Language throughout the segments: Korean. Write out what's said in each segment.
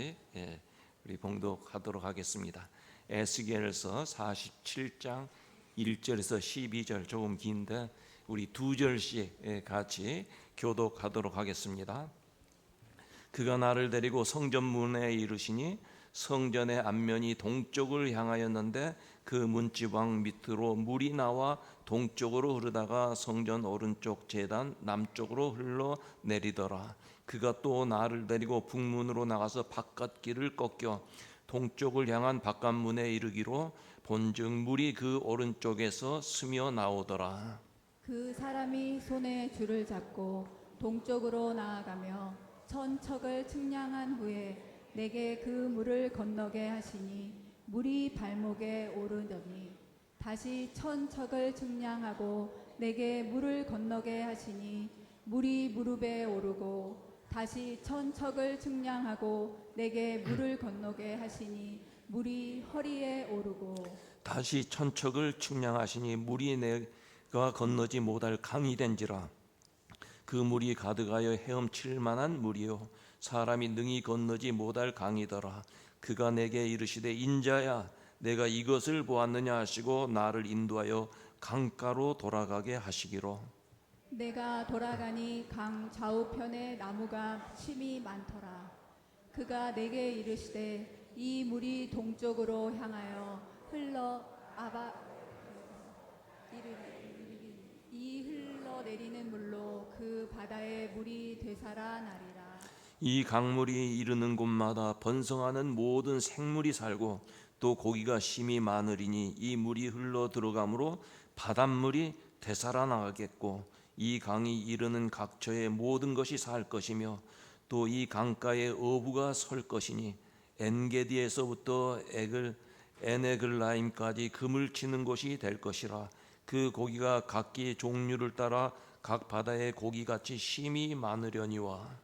같이 우리 봉독하도록 하겠습니다. 에스겔서 47장 1절에서 12절, 조금 긴데 우리 두 절씩 같이 교독하도록 하겠습니다. 그가 나를 데리고 성전문에 이르시니 성전의 앞면이 동쪽을 향하였는데 그 문지방 밑으로 물이 나와 동쪽으로 흐르다가 성전 오른쪽 제단 남쪽으로 흘러내리더라. 그가 또 나를 데리고 북문으로 나가서 바깥길을 꺾여 동쪽을 향한 바깥문에 이르기로 본즉 물이 그 오른쪽에서 스며 나오더라. 그 사람이 손에 줄을 잡고 동쪽으로 나아가며 천척을 측량한 후에 내게 그 물을 건너게 하시니 물이 발목에 오르더니 다시 천척을 측량하고 내게 물을 건너게 하시니 물이 무릎에 오르고 다시 천척을 측량하고 내게 물을 건너게 하시니 물이 허리에 오르고 다시 천척을 측량하시니 물이 내가 건너지 못할 강이 된지라. 그 물이 가득하여 헤엄칠 만한 물이요 사람이 능히 건너지 못할 강이더라. 그가 내게 이르시되 인자야 내가 이것을 보았느냐 하시고 나를 인도하여 강가로 돌아가게 하시기로. 내가 돌아가니 강 좌우편에 나무가 심이 많더라. 그가 내게 이르시되 이 물이 동쪽으로 향하여 흘러내리는 물로 그 바다의 물이 되살아나리라. 이 강물이 이르는 곳마다 번성하는 모든 생물이 살고 또 고기가 심이 많으리니 이 물이 흘러 들어가므로 바닷물이 되살아나겠고 이 강이 이르는 각처의 모든 것이 살 것이며 또 이 강가에 어부가 설 것이니 엔게디에서부터 에네글라임까지 금을 치는 곳이 될 것이라. 그 고기가 각기 종류를 따라 각 바다의 고기같이 심이 많으려니와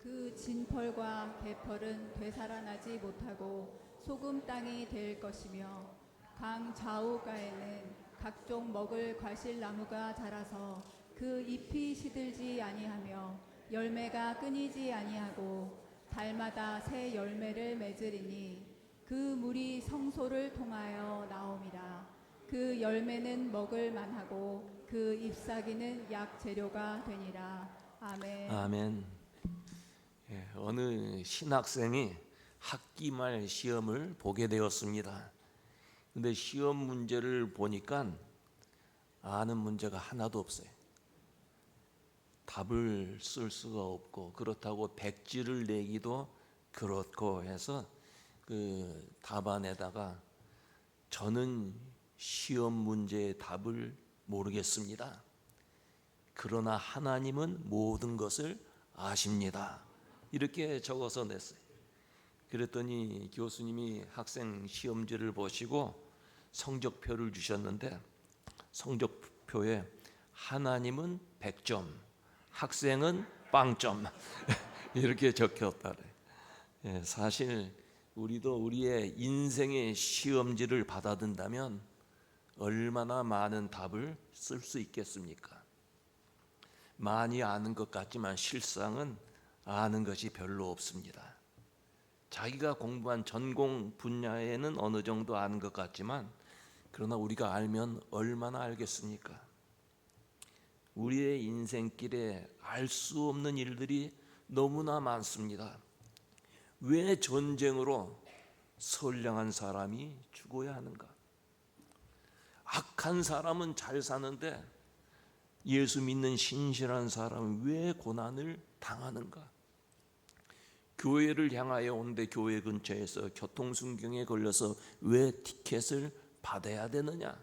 그 진펄과 개펄은 되살아나지 못하고 소금 땅이 될 것이며 강 좌우가에는 각종 먹을 과실나무가 자라서 그 잎이 시들지 아니하며 열매가 끊이지 아니하고 달마다 새 열매를 맺으리니 그 물이 성소를 통하여 나옴이라. 그 열매는 먹을 만하고 그 잎사귀는 약 재료가 되니라. 아멘. 아멘. 어느 신학생이 학기 말 시험을 보게 되었습니다. 근데 시험 문제를 보니까 아는 문제가 하나도 없어요. 답을 쓸 수가 없고 그렇다고 백지를 내기도 그렇고 해서 그 답안에다가 저는 시험 문제의 답을 모르겠습니다. 그러나 하나님은 모든 것을 아십니다. 이렇게 적어서 냈어요. 그랬더니 교수님이 학생 시험지를 보시고 성적표를 주셨는데 성적표에 하나님은 100점, 학생은 빵점 이렇게 적혔다래. 사실 우리도 우리의 인생의 시험지를 받아든다면 얼마나 많은 답을 쓸 수 있겠습니까? 많이 아는 것 같지만 실상은 아는 것이 별로 없습니다. 자기가 공부한 전공 분야에는 어느 정도 아는 것 같지만 그러나 우리가 알면 얼마나 알겠습니까? 우리의 인생길에 알 수 없는 일들이 너무나 많습니다. 왜 전쟁으로 선량한 사람이 죽어야 하는가? 악한 사람은 잘 사는데 예수 믿는 신실한 사람은 왜 고난을 당하는가? 교회를 향하여 오는데 교회 근처에서 교통순경에 걸려서 왜 티켓을 받아야 되느냐?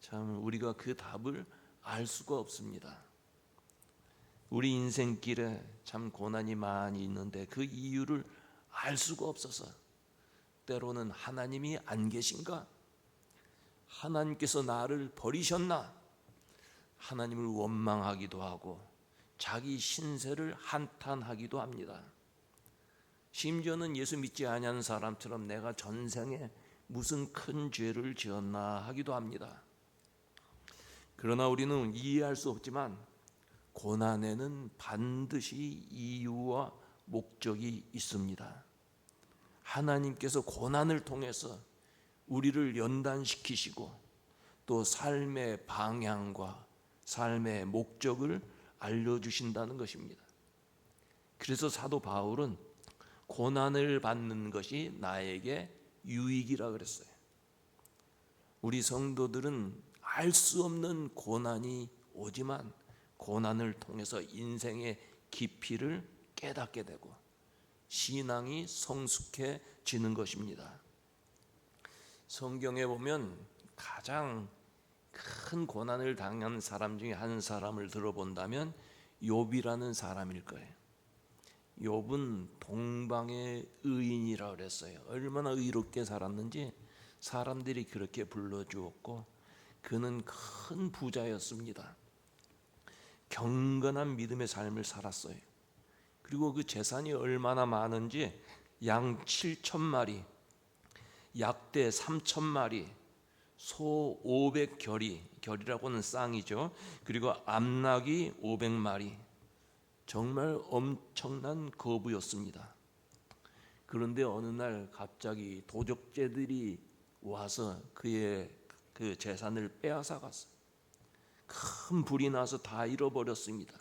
참 우리가 그 답을 알 수가 없습니다. 우리 인생길에 참 고난이 많이 있는데 그 이유를 알 수가 없어서 때로는 하나님이 안 계신가? 하나님께서 나를 버리셨나? 하나님을 원망하기도 하고 자기 신세를 한탄하기도 합니다. 심지어는 예수 믿지 아니하는 사람처럼 내가 전생에 무슨 큰 죄를 지었나 하기도 합니다. 그러나 우리는 이해할 수 없지만 고난에는 반드시 이유와 목적이 있습니다. 하나님께서 고난을 통해서 우리를 연단시키시고 또 삶의 방향과 삶의 목적을 알려주신다는 것입니다. 그래서 사도 바울은 고난을 받는 것이 나에게 유익이라 그랬어요. 우리 성도들은 알 수 없는 고난이 오지만 고난을 통해서 인생의 깊이를 깨닫게 되고 신앙이 성숙해지는 것입니다. 성경에 보면 가장 큰 고난을 당한 사람 중에 한 사람을 들어본다면 욥이라는 사람일 거예요. 욥은 동방의 의인이라 그랬어요. 얼마나 의롭게 살았는지 사람들이 그렇게 불러주었고 그는 큰 부자였습니다. 경건한 믿음의 삶을 살았어요. 그리고 그 재산이 얼마나 많은지 양 7,000마리, 약대 3,000마리, 소 500결이, 결이라고는 쌍이죠. 그리고 암낙이 500마리, 정말 엄청난 거부였습니다. 그런데 어느 날 갑자기 도적죄들이 와서 그의 그 재산을 빼앗아 갔어요. 큰 불이 나서 다 잃어버렸습니다.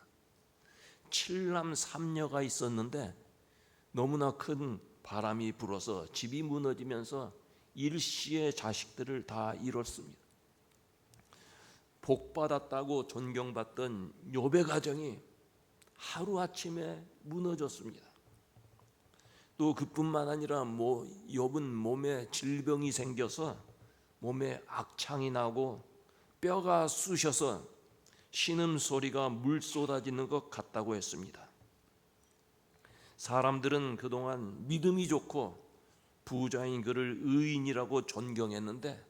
7남 3녀가 있었는데 너무나 큰 바람이 불어서 집이 무너지면서 일시에 자식들을 다 잃었습니다. 복받았다고 존경받던 욥의 가정이 하루아침에 무너졌습니다. 또 그뿐만 아니라 욥은 몸에 질병이 생겨서 몸에 악창이 나고 뼈가 쑤셔서 신음소리가 물 쏟아지는 것 같다고 했습니다. 사람들은 그동안 믿음이 좋고 부자인 그를 의인이라고 존경했는데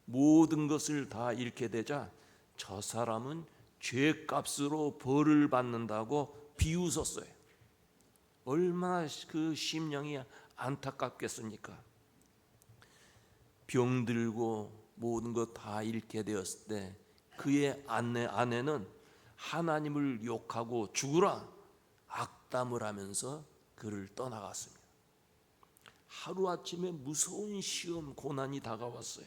모든 것을 다 잃게 되자 저 사람은 죄값으로 벌을 받는다고 비웃었어요. 얼마나 그 심령이 안타깝겠습니까? 병들고 모든 것 다 잃게 되었을 때 그의 아내는 하나님을 욕하고 죽으라 악담을 하면서 그를 떠나갔습니다. 하루아침에 무서운 시험 고난이 다가왔어요.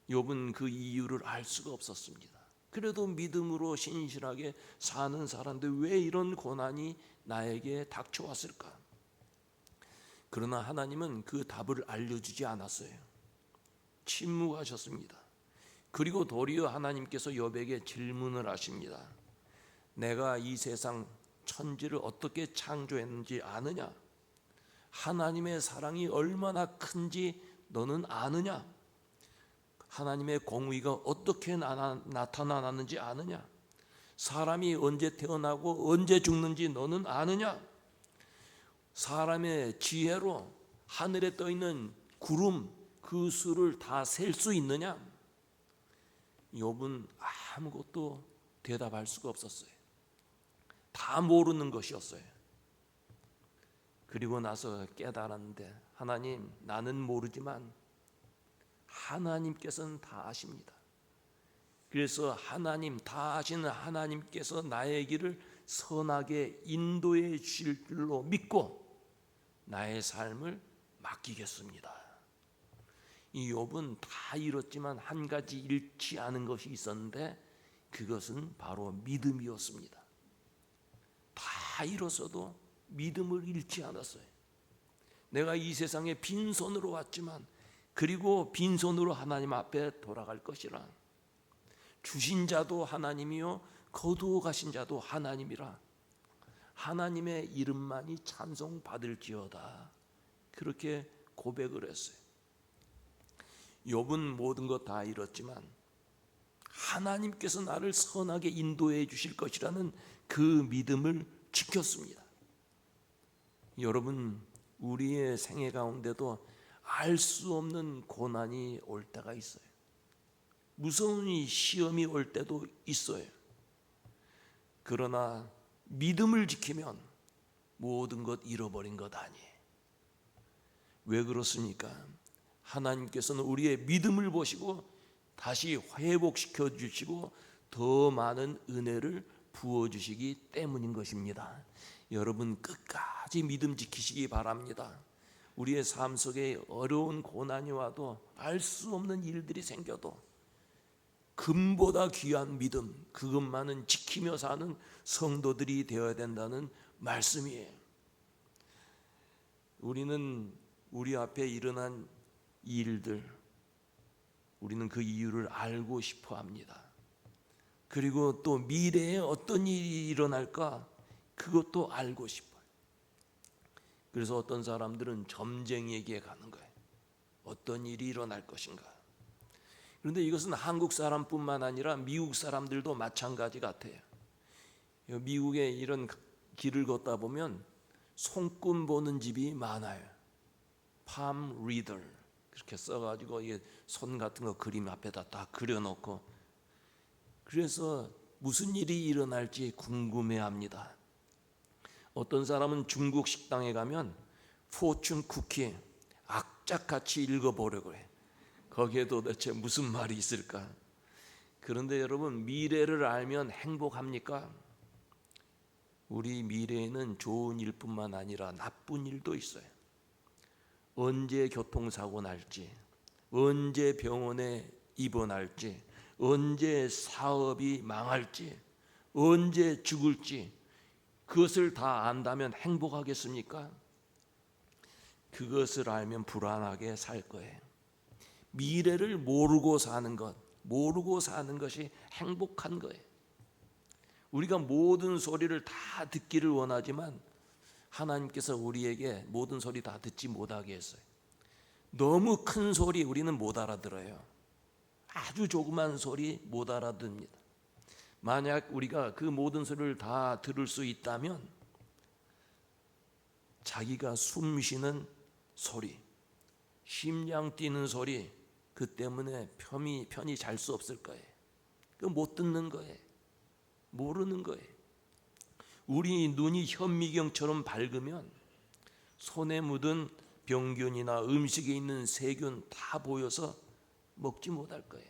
욥은 그 이유를 알 수가 없었습니다. 그래도 믿음으로 신실하게 사는 사람인데 왜 이런 고난이 나에게 닥쳐왔을까? 그러나 하나님은 그 답을 알려주지 않았어요. 침묵하셨습니다. 그리고 도리어 하나님께서 욥에게 질문을 하십니다. 내가 이 세상 천지를 어떻게 창조했는지 아느냐? 하나님의 사랑이 얼마나 큰지 너는 아느냐? 하나님의 공의가 어떻게 나타나는지 아느냐? 사람이 언제 태어나고 언제 죽는지 너는 아느냐? 사람의 지혜로 하늘에 떠 있는 구름 그 수를 다 셀 수 있느냐? 욥은 아무것도 대답할 수가 없었어요. 다 모르는 것이었어요. 그리고 나서 깨달았는데 하나님, 나는 모르지만 하나님께서는 다 아십니다. 그래서 하나님, 다 아시는 하나님께서 나의 길을 선하게 인도해 주실 줄로 믿고 나의 삶을 맡기겠습니다. 이 욥은 다 잃었지만 한 가지 잃지 않은 것이 있었는데 그것은 바로 믿음이었습니다. 다 잃었어도 믿음을 잃지 않았어요. 내가 이 세상에 빈손으로 왔지만 그리고 빈손으로 하나님 앞에 돌아갈 것이라. 주신 자도 하나님이요 거두어 가신 자도 하나님이라. 하나님의 이름만이 찬송받을지어다. 그렇게 고백을 했어요. 욥은 모든 것 다 잃었지만 하나님께서 나를 선하게 인도해 주실 것이라는 그 믿음을 지켰습니다. 여러분, 우리의 생애 가운데도 알 수 없는 고난이 올 때가 있어요. 무서운 시험이 올 때도 있어요. 그러나 믿음을 지키면 모든 것 잃어버린 것 아니에요. 왜 그렇습니까? 하나님께서는 우리의 믿음을 보시고 다시 회복시켜 주시고 더 많은 은혜를 부어주시기 때문인 것입니다. 여러분 끝까지 믿음 지키시기 바랍니다. 우리의 삶 속에 어려운 고난이 와도 알 수 없는 일들이 생겨도 금보다 귀한 믿음, 그것만은 지키며 사는 성도들이 되어야 된다는 말씀이에요. 우리는 우리 앞에 일어난 일들, 우리는 그 이유를 알고 싶어 합니다. 그리고 또 미래에 어떤 일이 일어날까 그것도 알고 싶어요. 그래서 어떤 사람들은 점쟁이에게 가는 거예요. 어떤 일이 일어날 것인가. 그런데 이것은 한국 사람뿐만 아니라 미국 사람들도 마찬가지 같아요. 미국에 이런 길을 걷다 보면 손금 보는 집이 많아요. palm reader 그렇게 써가지고 손 같은 거 그림 앞에다 딱 그려놓고, 그래서 무슨 일이 일어날지 궁금해합니다. 어떤 사람은 중국 식당에 가면 포춘 쿠키 악착같이 읽어보려고 해. 거기에 도대체 무슨 말이 있을까? 그런데 여러분, 미래를 알면 행복합니까? 우리 미래에는 좋은 일뿐만 아니라 나쁜 일도 있어요. 언제 교통사고 날지, 언제 병원에 입원할지, 언제 사업이 망할지, 언제 죽을지, 그것을 다 안다면 행복하겠습니까? 그것을 알면 불안하게 살 거예요. 미래를 모르고 사는 것이 행복한 거예요. 우리가 모든 소리를 다 듣기를 원하지만 하나님께서 우리에게 모든 소리 다 듣지 못하게 했어요. 너무 큰 소리 우리는 못 알아들어요. 아주 조그만 소리 못 알아듣습니다. 만약 우리가 그 모든 소리를 다 들을 수 있다면 자기가 숨 쉬는 소리, 심장 뛰는 소리, 그 때문에 편히 잘 수 없을 거예요. 그 못 듣는 거예요. 모르는 거예요. 우리 눈이 현미경처럼 밝으면 손에 묻은 병균이나 음식에 있는 세균 다 보여서 먹지 못할 거예요.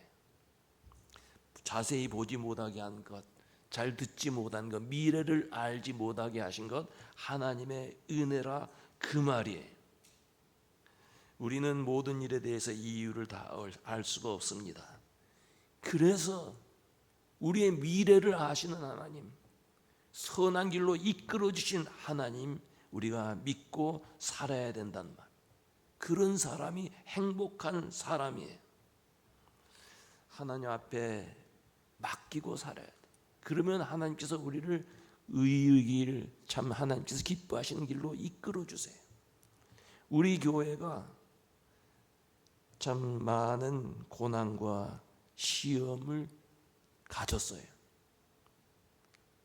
자세히 보지 못하게 한 것, 잘 듣지 못한 것, 미래를 알지 못하게 하신 것 하나님의 은혜라 그 말이에요. 우리는 모든 일에 대해서 이유를 다 알 수가 없습니다. 그래서 우리의 미래를 아시는 하나님, 선한 길로 이끌어 주신 하나님, 우리가 믿고 살아야 된다는 말. 그런 사람이 행복한 사람이에요. 하나님 앞에 맡기고 살아야 돼. 그러면 하나님께서 우리를 의의 길, 참 하나님께서 기뻐하시는 길로 이끌어 주세요. 우리 교회가 참 많은 고난과 시험을 가졌어요.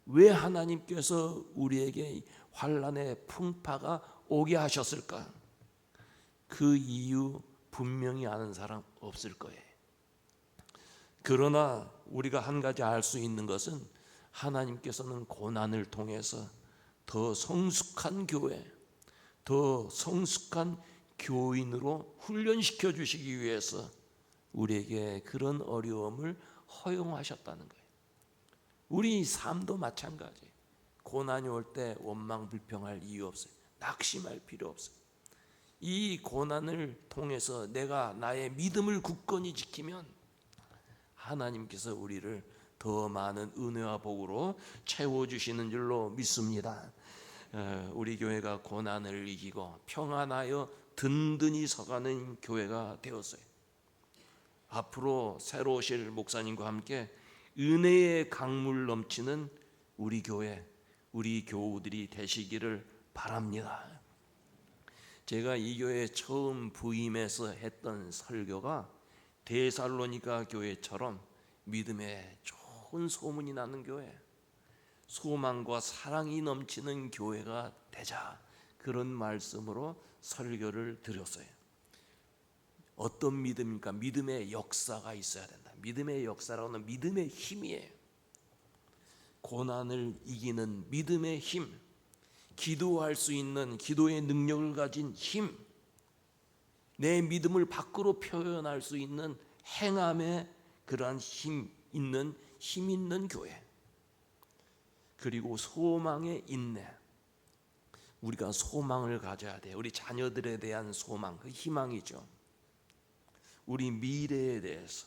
왜 하나님께서 우리에게 환난의 풍파가 오게 하셨을까? 그 이유 분명히 아는 사람 없을 거예요. 그러나 우리가 한 가지 알 수 있는 것은 하나님께서는 고난을 통해서 더 성숙한 교회, 더 성숙한 교인으로 훈련시켜 주시기 위해서 우리에게 그런 어려움을 허용하셨다는 거예요. 우리 삶도 마찬가지. 고난이 올 때 원망불평할 이유 없어요. 낙심할 필요 없어요. 이 고난을 통해서 내가 나의 믿음을 굳건히 지키면 하나님께서 우리를 더 많은 은혜와 복으로 채워주시는 줄로 믿습니다. 우리 교회가 고난을 이기고 평안하여 든든히 서가는 교회가 되었어요. 앞으로 새로 오실 목사님과 함께 은혜의 강물 넘치는 우리 교회, 우리 교우들이 되시기를 바랍니다. 제가 이 교회에 처음 부임해서 했던 설교가 데살로니가 교회처럼 믿음에 좋은 소문이 나는 교회, 소망과 사랑이 넘치는 교회가 되자, 그런 말씀으로 설교를 드렸어요. 어떤 믿음입니까? 믿음의 역사가 있어야 된다. 믿음의 역사라고는 믿음의 힘이에요. 고난을 이기는 믿음의 힘, 기도할 수 있는 기도의 능력을 가진 힘, 내 믿음을 밖으로 표현할 수 있는 행함의 그러한 힘 있는 교회, 그리고 소망의 인내, 우리가 소망을 가져야 돼요. 우리 자녀들에 대한 소망, 그 희망이죠. 우리 미래에 대해서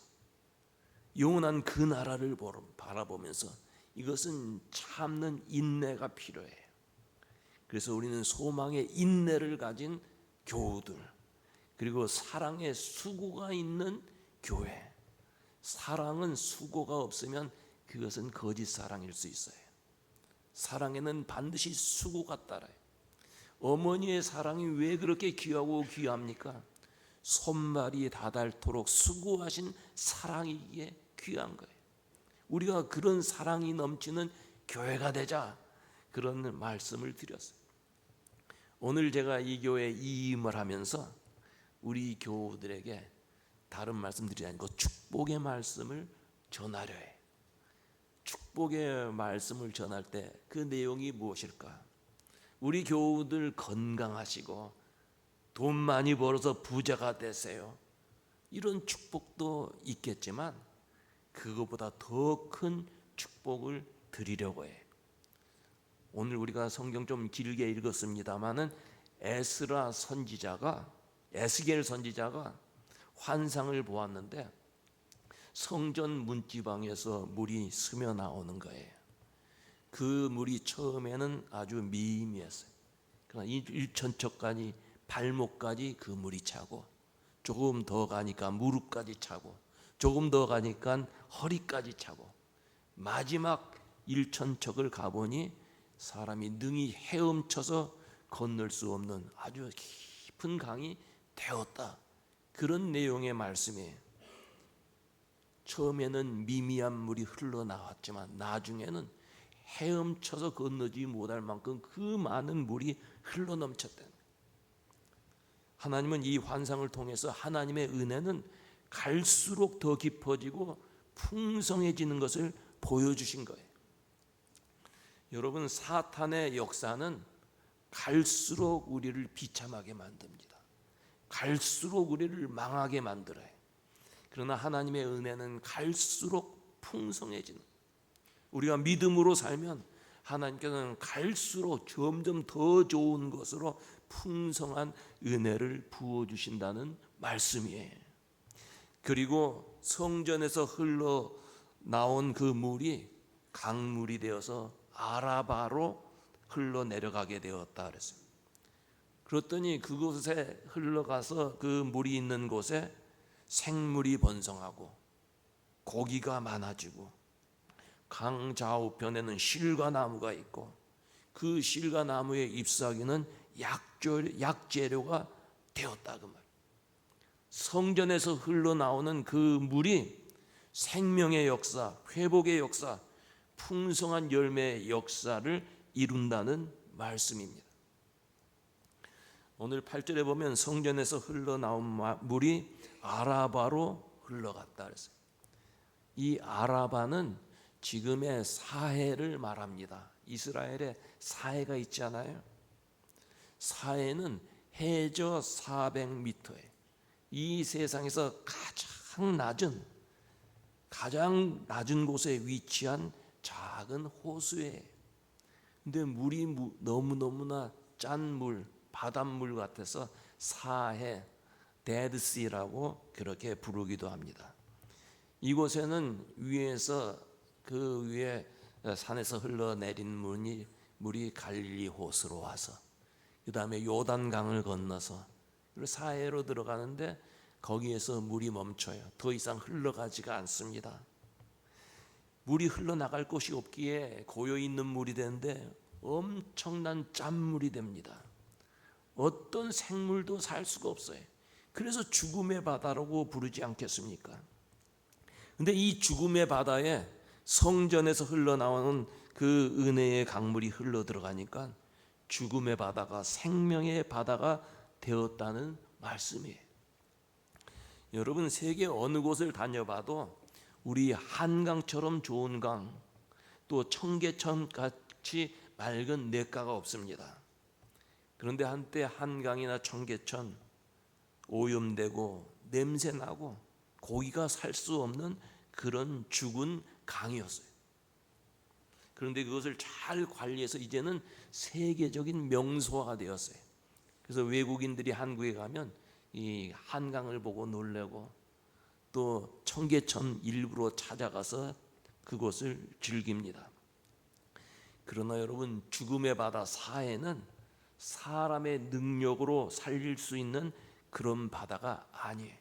영원한 그 나라를 바라보면서 이것은 참는 인내가 필요해요. 그래서 우리는 소망의 인내를 가진 교우들, 그리고 사랑의 수고가 있는 교회. 사랑은 수고가 없으면 그것은 거짓 사랑일 수 있어요. 사랑에는 반드시 수고가 따라요. 어머니의 사랑이 왜 그렇게 귀하고 귀합니까? 손발이 닿도록 수고하신 사랑이기에 귀한 거예요. 우리가 그런 사랑이 넘치는 교회가 되자, 그런 말씀을 드렸어요. 오늘 제가 이 교회에 이임을 하면서 우리 교우들에게 다른 말씀 드리지 않고 축복의 말씀을 전하려 해요. 축복의 말씀을 전할 때 그 내용이 무엇일까? 우리 교우들 건강하시고 돈 많이 벌어서 부자가 되세요. 이런 축복도 있겠지만 그것보다 더 큰 축복을 드리려고 해요. 오늘 우리가 성경 좀 길게 읽었습니다마는 에스겔 선지자가 환상을 보았는데 성전 문지방에서 물이 스며 나오는 거예요. 그 물이 처음에는 아주 미미했어요. 그러나 1천척까지 발목까지 그 물이 차고, 조금 더 가니까 무릎까지 차고, 조금 더 가니까 허리까지 차고, 마지막 1천척을 가보니 사람이 능히 헤엄쳐서 건널 수 없는 아주 깊은 강이 되었다. 그런 내용의 말씀이에요. 처음에는 미미한 물이 흘러나왔지만 나중에는 헤엄쳐서 건너지 못할 만큼 그 많은 물이 흘러넘쳤다. 하나님은 이 환상을 통해서 하나님의 은혜는 갈수록 더 깊어지고 풍성해지는 것을 보여주신 거예요. 여러분, 사탄의 역사는 갈수록 우리를 비참하게 만듭니다. 갈수록 우리를 망하게 만들어요. 그러나 하나님의 은혜는 갈수록 풍성해지는, 우리가 믿음으로 살면 하나님께서는 갈수록 점점 더 좋은 것으로 풍성한 은혜를 부어주신다는 말씀이에요. 그리고 성전에서 흘러나온 그 물이 강물이 되어서 아라바로 흘러내려가게 되었다 그랬어요. 그랬더니 그곳에 흘러가서 그 물이 있는 곳에 생물이 번성하고 고기가 많아지고, 강 좌우편에는 실과나무가 있고, 그 실과나무의 잎사귀는 약재료가 되었다 그 말. 성전에서 흘러나오는 그 물이 생명의 역사, 회복의 역사, 풍성한 열매의 역사를 이룬다는 말씀입니다. 오늘 8절에 보면 성전에서 흘러나온 물이 아라바로 흘러갔다 그랬어요. 이 아라바는 지금의 사해를 말합니다. 이스라엘에 사해가 있잖아요. 사해는 해저 400m에 이 세상에서 가장 낮은 곳에 위치한 작은 호수예요. 근데 물이 너무너무나 짠 물, 바닷물 같아서 사해, 데드시라고 그렇게 부르기도 합니다. 이곳에는 위에서 그 위에 산에서 흘러내린 물이 갈릴리 호수로 와서 그 다음에 요단강을 건너서 사해로 들어가는데 거기에서 물이 멈춰요. 더 이상 흘러가지가 않습니다. 물이 흘러나갈 곳이 없기에 고여있는 물이 되는데 엄청난 짠물이 됩니다. 어떤 생물도 살 수가 없어요. 그래서 죽음의 바다라고 부르지 않겠습니까? 근데 이 죽음의 바다에 성전에서 흘러나오는 그 은혜의 강물이 흘러 들어가니까 죽음의 바다가 생명의 바다가 되었다는 말씀이에요. 여러분, 세계 어느 곳을 다녀봐도 우리 한강처럼 좋은 강, 또 청계천 같이 맑은 냇가가 없습니다. 그런데 한때 한강이나 청계천 오염되고 냄새나고 고기가 살 수 없는 그런 죽은 강이었어요. 그런데 그것을 잘 관리해서 이제는 세계적인 명소가 되었어요. 그래서 외국인들이 한국에 가면 이 한강을 보고 놀래고 또 청계천 일부러 찾아가서 그곳을 즐깁니다. 그러나 여러분, 죽음의 바다 사해는 사람의 능력으로 살릴 수 있는 그런 바다가 아니에요.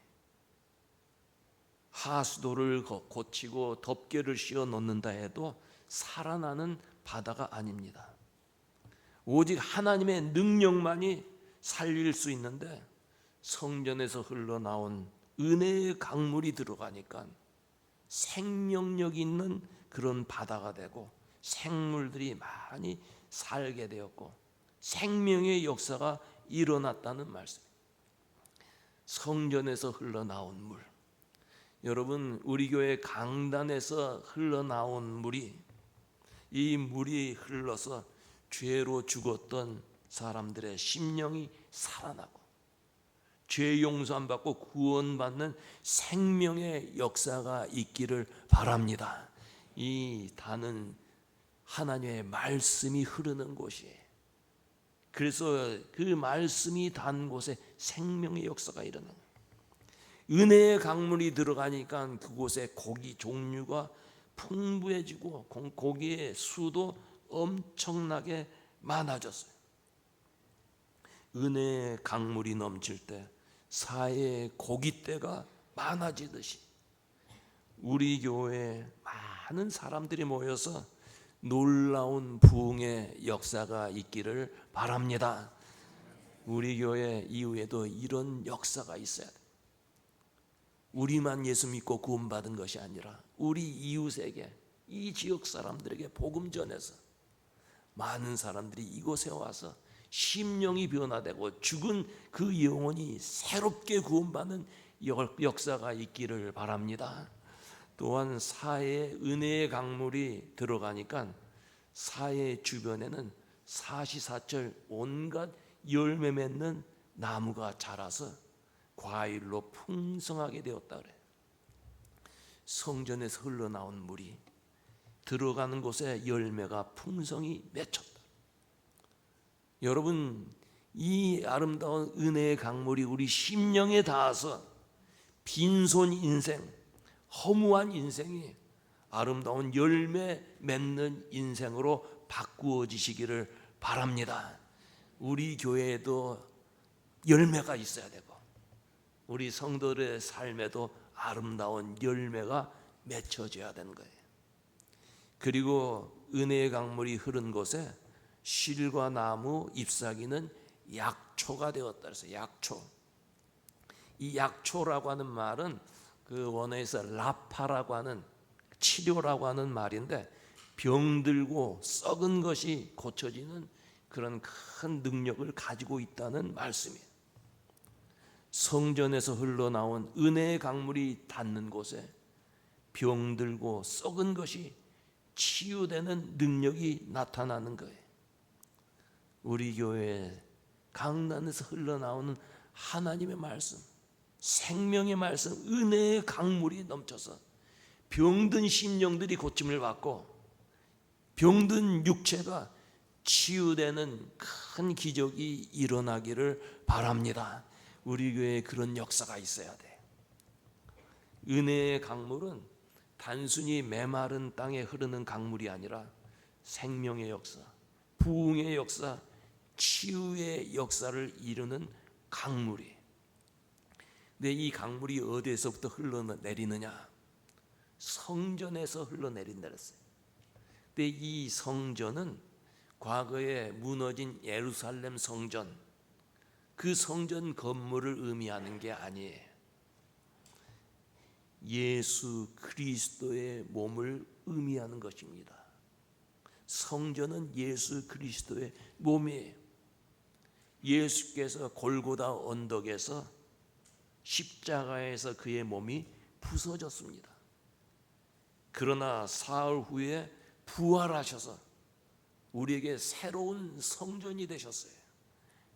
하수도를 고치고 덮개를 씌워 놓는다 해도 살아나는 바다가 아닙니다. 오직 하나님의 능력만이 살릴 수 있는데, 성전에서 흘러나온 은혜의 강물이 들어가니까 생명력 있는 그런 바다가 되고 생물들이 많이 살게 되었고 생명의 역사가 일어났다는 말씀입니다. 성전에서 흘러나온 물, 여러분, 우리 교회 강단에서 흘러나온 물이, 이 물이 흘러서 죄로 죽었던 사람들의 심령이 살아나고 죄 용서함 받고 구원받는 생명의 역사가 있기를 바랍니다. 이 단은 하나님의 말씀이 흐르는 곳이에요. 그래서 그 말씀이 단 곳에 생명의 역사가 일어나는 거예요. 은혜의 강물이 들어가니까 그곳에 고기 종류가 풍부해지고 고기의 수도 엄청나게 많아졌어요. 은혜의 강물이 넘칠 때 사해에 고깃대가 많아지듯이 우리 교회에 많은 사람들이 모여서 놀라운 부흥의 역사가 있기를 바랍니다. 우리 교회 이후에도 이런 역사가 있어야 돼요. 우리만 예수 믿고 구원받은 것이 아니라 우리 이웃에게, 이 지역 사람들에게 복음 전해서 많은 사람들이 이곳에 와서 심령이 변화되고 죽은 그 영혼이 새롭게 구원받는 역사가 있기를 바랍니다. 또한 사해에 은혜의 강물이 들어가니까 사해 주변에는 사시사철 온갖 열매 맺는 나무가 자라서 과일로 풍성하게 되었다 그래요. 성전에서 흘러나온 물이 들어가는 곳에 열매가 풍성히 맺혔다. 여러분, 이 아름다운 은혜의 강물이 우리 심령에 닿아서 빈손 인생, 허무한 인생이 아름다운 열매 맺는 인생으로 바꾸어지시기를 바랍니다. 우리 교회에도 열매가 있어야 되고 우리 성도들의 삶에도 아름다운 열매가 맺혀져야 되는 거예요. 그리고 은혜의 강물이 흐른 곳에 실과 나무, 잎사귀는 약초가 되었다. 그래서 약초, 이 약초라고 하는 말은 그 원어에서 라파라고 하는, 치료라고 하는 말인데 병들고 썩은 것이 고쳐지는 그런 큰 능력을 가지고 있다는 말씀이에요. 성전에서 흘러나온 은혜의 강물이 닿는 곳에 병들고 썩은 것이 치유되는 능력이 나타나는 거예요. 우리 교회 강단에서 흘러나오는 하나님의 말씀, 생명의 말씀, 은혜의 강물이 넘쳐서 병든 심령들이 고침을 받고 병든 육체가 치유되는 큰 기적이 일어나기를 바랍니다. 우리 교회에 그런 역사가 있어야 돼. 은혜의 강물은 단순히 메마른 땅에 흐르는 강물이 아니라 생명의 역사, 부흥의 역사, 치유의 역사를 이루는 강물이. 근데 이 강물이 어디에서부터 흘러내리느냐? 성전에서 흘러내린다 그랬어요. 근데 이 성전은 과거에 무너진 예루살렘 성전, 그 성전 건물을 의미하는 게 아니에요. 예수 그리스도의 몸을 의미하는 것입니다. 성전은 예수 그리스도의 몸이에요. 예수께서 골고다 언덕에서 십자가에서 그의 몸이 부서졌습니다. 그러나 사흘 후에 부활하셔서 우리에게 새로운 성전이 되셨어요.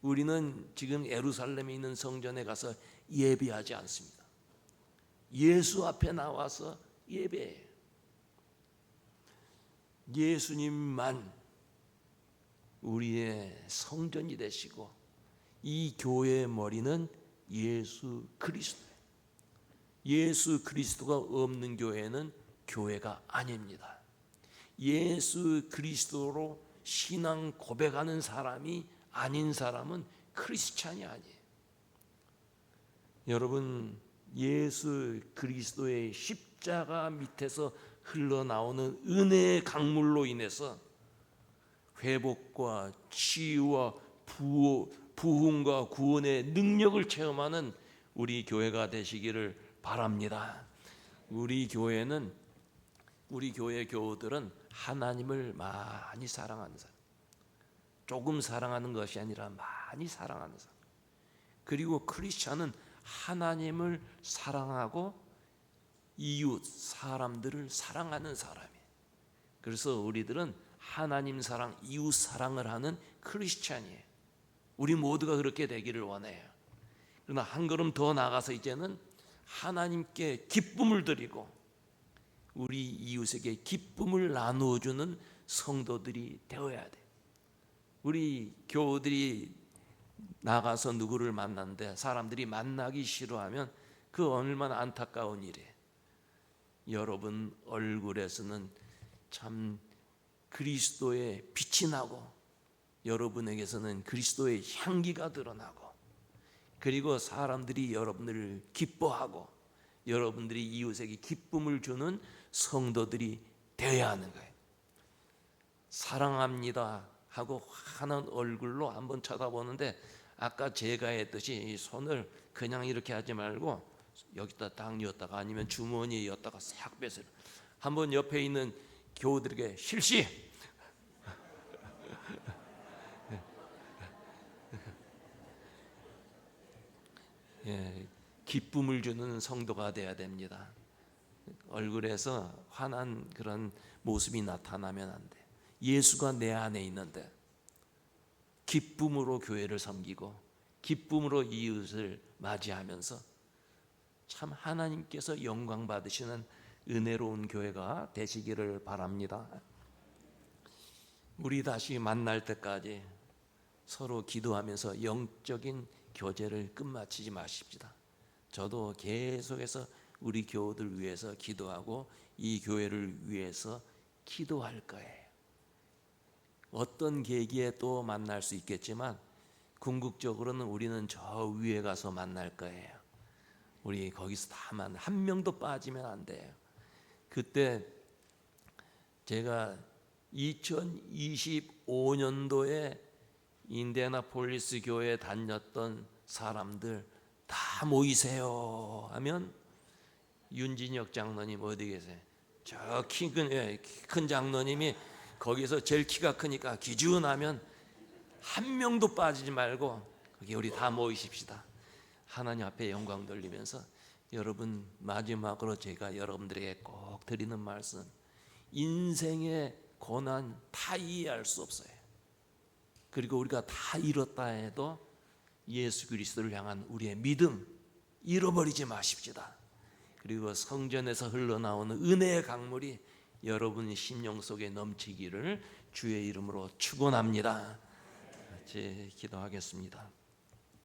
우리는 지금 예루살렘에 있는 성전에 가서 예배하지 않습니다. 예수 앞에 나와서 예배해요. 예수님만 우리의 성전이 되시고 이 교회의 머리는 예수 그리스도. 예수 그리스도가 없는 교회는 교회가 아닙니다. 예수 그리스도로 신앙 고백하는 사람이 아닌 사람은 크리스찬이 아니에요. 여러분, 예수 그리스도의 십자가 밑에서 흘러나오는 은혜의 강물로 인해서 회복과 치유와 부흥과 구원의 능력을 체험하는 우리 교회가 되시기를 바랍니다. 우리 교회 교우들은 하나님을 많이 사랑하는 사람, 조금 사랑하는 것이 아니라 많이 사랑하는 사람. 그리고 크리스찬은 하나님을 사랑하고 이웃 사람들을 사랑하는 사람이에요. 그래서 우리들은 하나님 사랑, 이웃 사랑을 하는 크리스찬이에요. 우리 모두가 그렇게 되기를 원해요. 그러나 한 걸음 더 나아가서 이제는 하나님께 기쁨을 드리고 우리 이웃에게 기쁨을 나누어주는 성도들이 되어야 돼. 우리 교우들이 나가서 누구를 만났는데 사람들이 만나기 싫어하면 그 얼마나 안타까운 일이에요. 여러분 얼굴에서는 참 그리스도의 빛이 나고 여러분에게서는 그리스도의 향기가 드러나고 그리고 사람들이 여러분을 기뻐하고 여러분들이 이웃에게 기쁨을 주는 성도들이 되어야 하는 거예요. 사랑합니다 하고 하는 얼굴로 한번 쳐다보는데 아까 제가 했듯이 이 손을 그냥 이렇게 하지 말고 여기다 딱 뉘었다가 아니면 주머니에 뉘었다가 싹 빼세요. 한번 옆에 있는 교우들에게 실시! 예, 기쁨을 주는 성도가 되어야 됩니다. 얼굴에서 환한 그런 모습이 나타나면 안 돼. 예수가 내 안에 있는데 기쁨으로 교회를 섬기고 기쁨으로 이웃을 맞이하면서 참 하나님께서 영광 받으시는 은혜로운 교회가 되시기를 바랍니다. 우리 다시 만날 때까지 서로 기도하면서 영적인 교제를 끝마치지 마십시다. 저도 계속해서 우리 교우들 위해서 기도하고 이 교회를 위해서 기도할 거예요. 어떤 계기에 또 만날 수 있겠지만 궁극적으로는 우리는 저 위에 가서 만날 거예요. 우리 거기서 다만 한 명도 빠지면 안 돼요. 그때 제가 2025년도에 인디애나폴리스 교회에 다녔던 사람들 다 모이세요 하면 윤진혁 장로님 어디 계세요? 저 키 큰 장로님이 거기서 제일 키가 크니까 기준하면 한 명도 빠지지 말고 거기 우리 다 모이십시다. 하나님 앞에 영광 돌리면서 여러분 마지막으로 제가 여러분들에게 꼭 드리는 말씀, 인생의 고난 다 이해할 수 없어요. 그리고 우리가 다 잃었다 해도 예수 그리스도를 향한 우리의 믿음 잃어버리지 마십시다. 그리고 성전에서 흘러나오는 은혜의 강물이 여러분 심령 속에 넘치기를 주의 이름으로 축원합니다. 같이 기도하겠습니다.